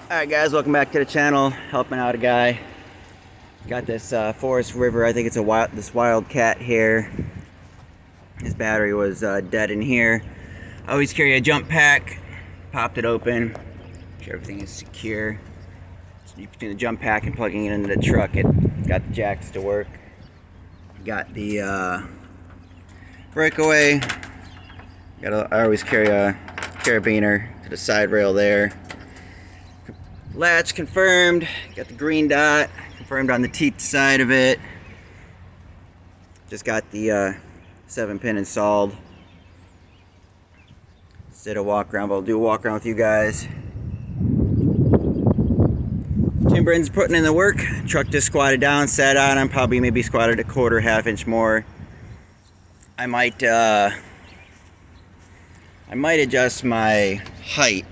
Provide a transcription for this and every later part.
Alright guys, welcome back to the channel. Helping out a guy. Got this Forest River, I think it's this Wildcat here. His battery was dead in here. I always carry a jump pack. Popped it open. Make sure everything is secure. So between the jump pack and plugging it into the truck, it got the jacks to work. Got the breakaway. I always carry a carabiner to the side rail there. Latch confirmed. Got the green dot confirmed on the teeth side of it. Just got the 7-pin installed. Did a walk around, but I'll do a walk around with you guys. Timberins putting in the work. Truck just squatted down, sat on him, probably maybe squatted a quarter, half-inch more. I might adjust my height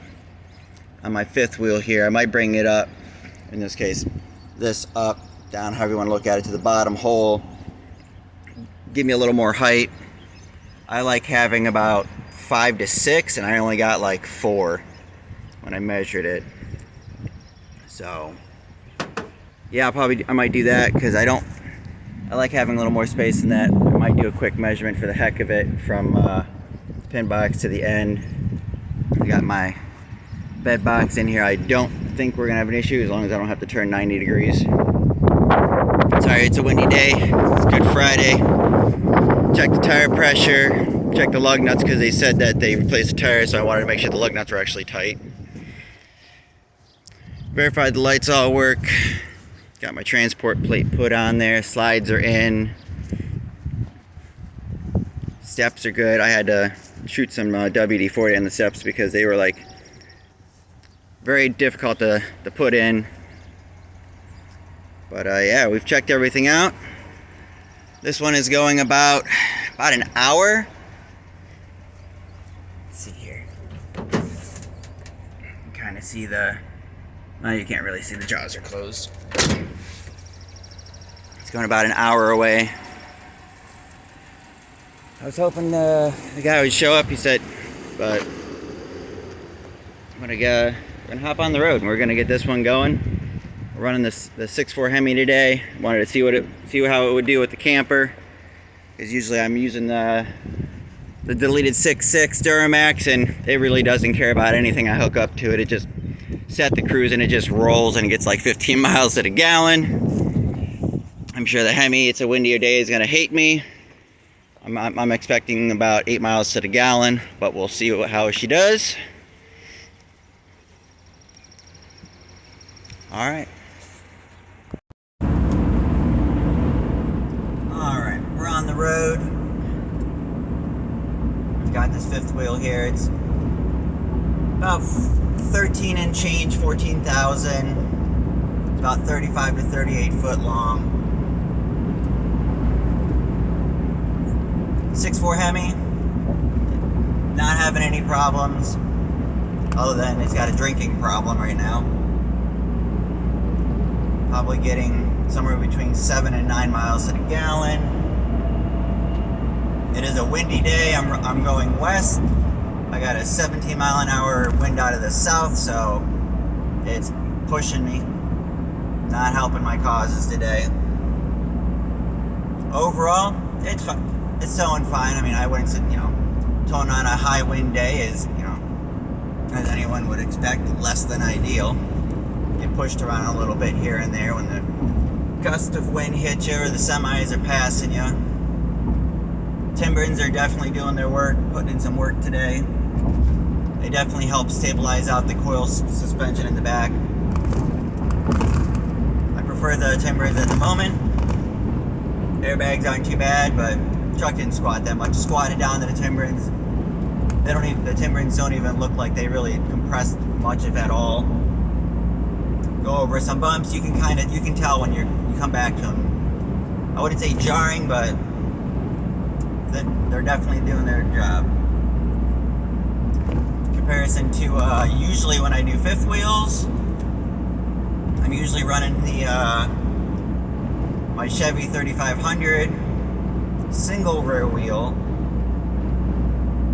on my fifth wheel here. I might bring it up, in this case, this up, down, however you want to look at it, to the bottom hole. Give me a little more height. I like having about 5 to 6, and I only got like 4 when I measured it. So yeah, I might do that because I like having a little more space than that. I might do a quick measurement for the heck of it from the pin box to the end. I got my bed box in here. I don't think we're gonna have an issue as long as I don't have to turn 90 degrees. Sorry, it's a windy day. It's Good Friday. Check the tire pressure. Check the lug nuts because they said that they replaced the tires, so I wanted to make sure the lug nuts were actually tight. Verified the lights all work. Got my transport plate put on there. Slides are in. Steps are good. I had to shoot some WD-40 on the steps because they were like very difficult to put in. But yeah, we've checked everything out. This one is going about an hour. Let's see here. You can kind of see the... Well, you can't really see, the jaws are closed. It's going about an hour away. I was hoping the guy would show up, he said, but I'm gonna hop on the road and we're gonna get this one going. We're running the 6.4 Hemi today. Wanted to see how it would do with the camper, because usually I'm using the deleted 6.6 Duramax, and it really doesn't care about anything I hook up to it. It just set the cruise and it just rolls and it gets like 15 miles to the gallon. I'm sure the Hemi, it's a windier day, is gonna hate me. I'm expecting about 8 miles to the gallon, but we'll see how she does. All right. We're on the road. We've got this fifth wheel here. It's about 13 and change, 14,000. It's about 35 to 38 foot long. 6.4 Hemi. Not having any problems, other than it's got a drinking problem right now. Probably getting somewhere between 7 and 9 miles to the gallon. It is a windy day. I'm going west. I got a 17 mile an hour wind out of the south, so it's pushing me. Not helping my causes today. Overall, it's fine. It's towing fine. I mean, I wouldn't say, towing on a high wind day is, as anyone would expect, less than ideal. Get pushed around a little bit here and there when the gust of wind hits you or the semis are passing you. Timberins are definitely doing their work, putting in some work today. They definitely help stabilize out the coil suspension in the back. I prefer the Timberins at the moment. Airbags aren't too bad, but truck didn't squat that much. Squatted down to the Timberins. The Timberins don't even look like they really compressed much, if at all. Go over some bumps. You can tell when you come back to them. I wouldn't say jarring, but they're definitely doing their job. In comparison to usually when I do fifth wheels, I'm usually running my Chevy 3500 single rear wheel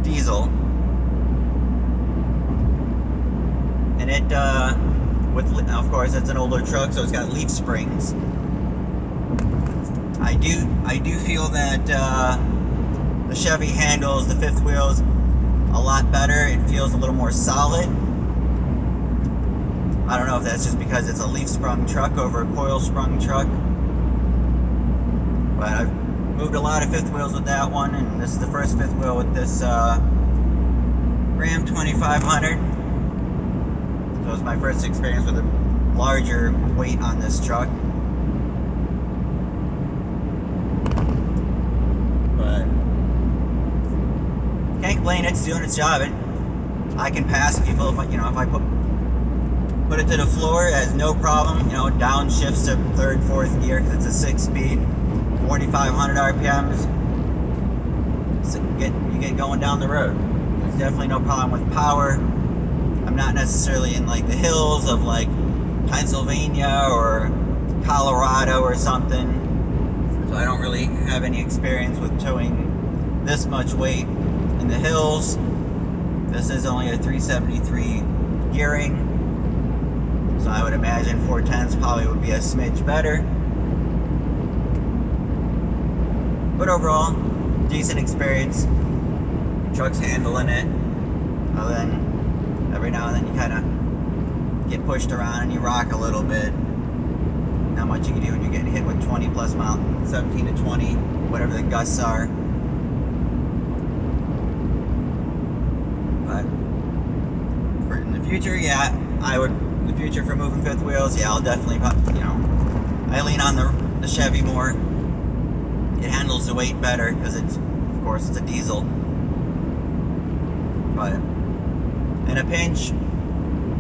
diesel, and of course, it's an older truck, so it's got leaf springs. I do feel that the Chevy handles the fifth wheels a lot better. It feels a little more solid. I don't know if that's just because it's a leaf sprung truck over a coil sprung truck, but I've moved a lot of fifth wheels with that one, and this is the first fifth wheel with this Ram 2500. So it's my first experience with a larger weight on this truck. But can't complain, it's doing its job. I can pass people if I put it to the floor, it has no problem. Downshifts to third, fourth gear because it's a 6-speed, 4,500 RPMs. So you get going down the road. There's definitely no problem with power. I'm not necessarily in like the hills of like Pennsylvania or Colorado or something, so I don't really have any experience with towing this much weight in the hills. This is only a 373 gearing, so I would imagine 410s probably would be a smidge better. But overall, decent experience. Truck's handling it. Other than every now and then you kind of get pushed around and you rock a little bit. Not much you can do when you're getting hit with 20 plus mile, 17 to 20, whatever the gusts are. But in the future, yeah, in the future for moving fifth wheels, yeah, I'll definitely, I lean on the Chevy more. It handles the weight better because of course, it's a diesel. But in a pinch,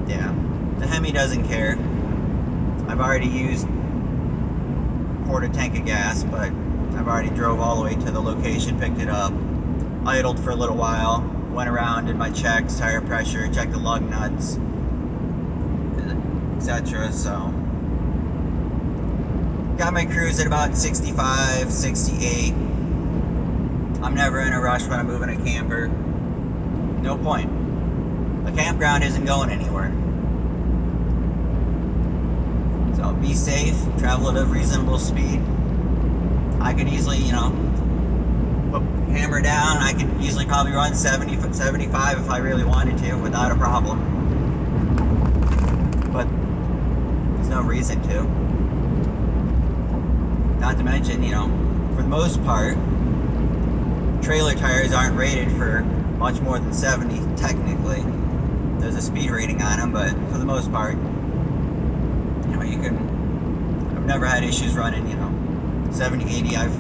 yeah, the Hemi doesn't care. I've already used a quarter tank of gas, but I've already drove all the way to the location, picked it up, idled for a little while, went around, did my checks, tire pressure, checked the lug nuts, etc. So got my cruise at about 65, 68. I'm never in a rush when I'm moving a camper. No point. The campground isn't going anywhere. So be safe, travel at a reasonable speed. I could easily, put hammer down. I could easily probably run 70, 75 if I really wanted to without a problem. But there's no reason to. Not to mention, for the most part, trailer tires aren't rated for much more than 70 technically. There's a speed rating on them, but for the most part, I've never had issues running, 70, 80. I've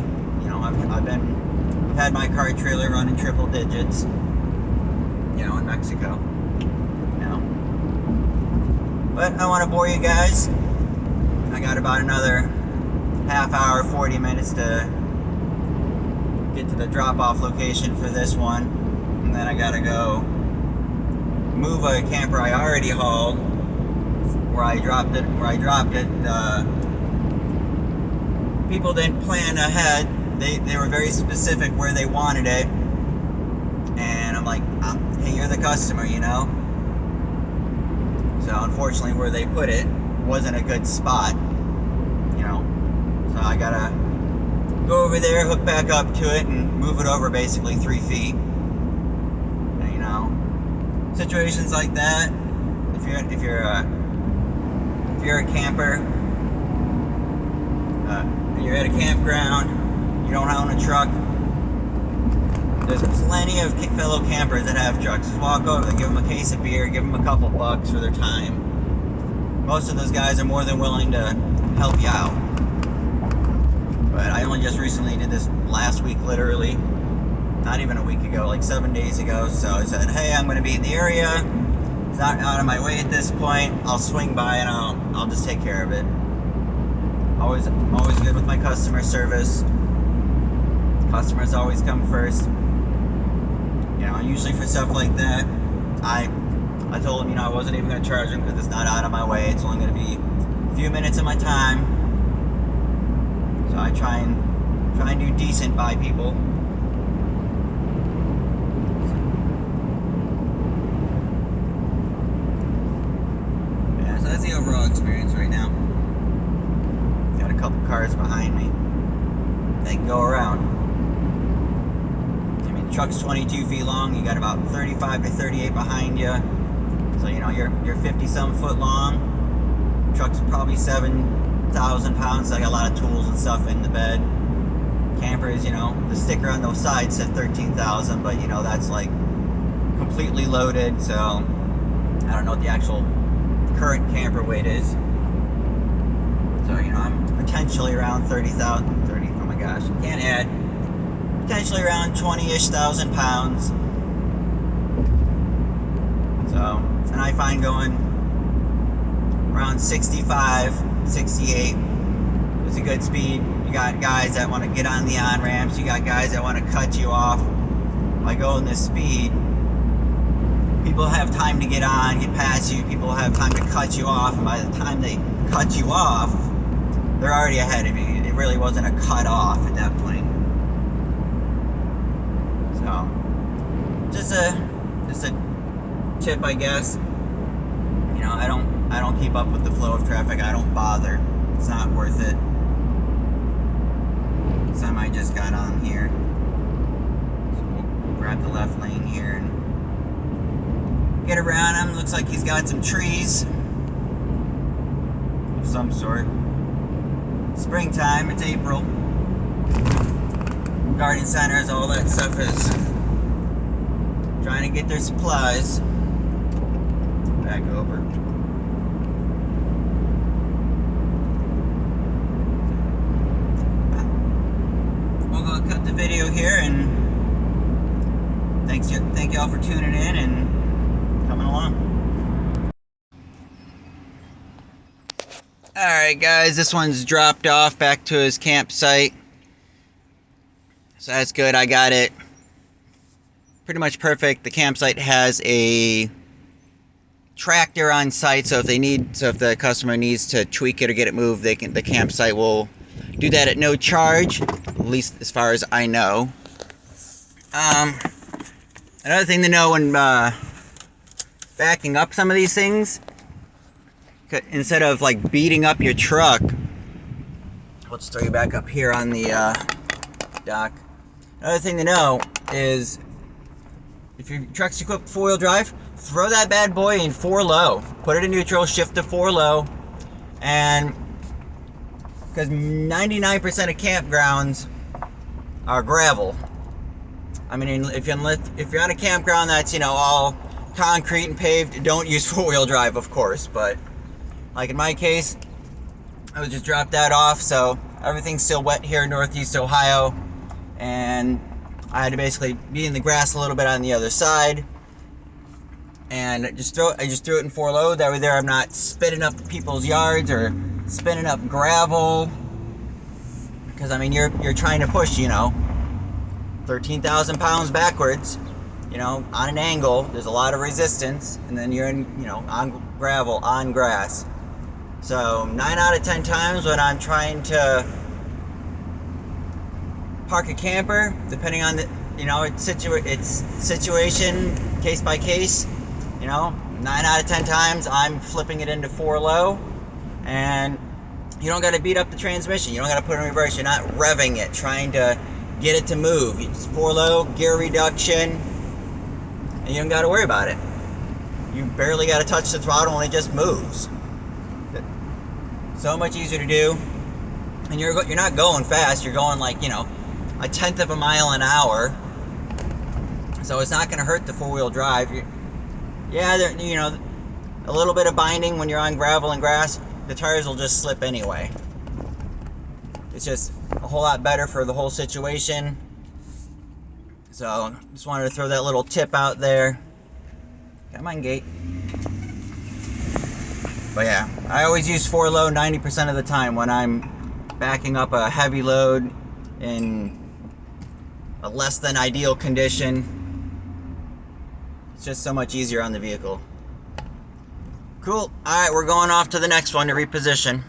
had my car trailer running triple digits, in Mexico, But I want to bore you guys. I got about another half hour, 40 minutes to get to the drop-off location for this one, and then I gotta go move a camper I already hauled where I dropped it. People didn't plan ahead. They were very specific where they wanted it, and I'm like, hey, you're the customer, So unfortunately, where they put it wasn't a good spot, So I gotta go over there, hook back up to it, and move it over basically 3 feet. And, situations like that. If you're a camper, and you're at a campground, you don't own a truck, there's plenty of fellow campers that have trucks. Just walk over, give them a case of beer, give them a couple bucks for their time. Most of those guys are more than willing to help you out. But I only just recently did this last week, literally. Not even a week ago, like 7 days ago. So I said, hey, I'm going to be in the area. It's not out of my way at this point. I'll swing by and I'll just take care of it. I'm always good with my customer service. Customers always come first. Usually for stuff like that, I told them, I wasn't even going to charge them because it's not out of my way. It's only going to be a few minutes of my time. So I try and do decent by people. Yeah, so that's the overall overall experience right now. Got a couple cars behind me. They can go around. I mean, the truck's 22 feet long. You got about 35 to 38 behind you. So, you know, you're 50-some foot long. Truck's probably 7,000 pounds. So I got a lot of tools and stuff in the bed. Campers, you know, the sticker on those sides said 13,000, but you know, that's like completely loaded. So I don't know what the actual current camper weight is. So, you know, I'm potentially around 30,000, oh my gosh, can't add. Potentially around 20-ish thousand pounds. So, and I find going around 65, 68 is a good speed. You got guys that want to get on the on-ramps. You got guys that want to cut you off. By going this speed, people have time to get on, get past you. People have time to cut you off. And by the time they cut you off, they're already ahead of you. It really wasn't a cut off at that point. So, just a tip, I guess. You know, I don't keep up with the flow of traffic. I don't bother. It's not worth it. Semi just got on here, so we'll grab the left lane here and get around him. Looks like he's got some trees of some sort. Springtime, it's April. Garden centers, all that stuff is trying to get their supplies. Back over. Cut the video here, and thank y'all for tuning in and coming along. Alright guys, this one's dropped off back to his campsite, so that's good. I got it pretty much perfect. The campsite has a tractor on site, so if the customer needs to tweak it or get it moved, the campsite will do that at no charge, at least as far as I know. Another thing to know when backing up some of these things, instead of like beating up your truck, let's throw you back up here on the dock. Another thing to know is if your truck's equipped with 4-wheel drive, throw that bad boy in 4 low. Put it in neutral, shift to 4 low, and because 99% of campgrounds are gravel. I mean, if you're on a campground that's, you know, all concrete and paved, don't use 4-wheel drive, of course. But like in my case, I would just drop that off. So everything's still wet here in Northeast Ohio, and I had to basically be in the grass a little bit on the other side, and I just threw it in 4 low. That way there, I'm not spinning up people's yards or spinning up gravel, because I mean, you're trying to push, you know, 13,000 pounds backwards, you know, on an angle. There's a lot of resistance, and then you're in, you know, on gravel, on grass. So 9 out of 10 times when I'm trying to park a camper, depending on the, you know, it's situation, case by case, you know, 9 out of 10 times I'm flipping it into 4 low. And you don't got to beat up the transmission. You don't got to put it in reverse. You're not revving it, trying to get it to move. It's 4 low, gear reduction, and you don't got to worry about it. You barely got to touch the throttle, and it just moves. So much easier to do. And you're not going fast. You're going like, you know, 1/10 of a mile an hour. So it's not going to hurt the 4-wheel drive. Yeah, you know, a little bit of binding when you're on gravel and grass. The tires will just slip anyway. It's just a whole lot better for the whole situation. So just wanted to throw that little tip out there. Come on, gate. But yeah, I always use 4 low 90% of the time when I'm backing up a heavy load in a less than ideal condition. It's just so much easier on the vehicle. Cool. Alright, we're going off to the next one to reposition.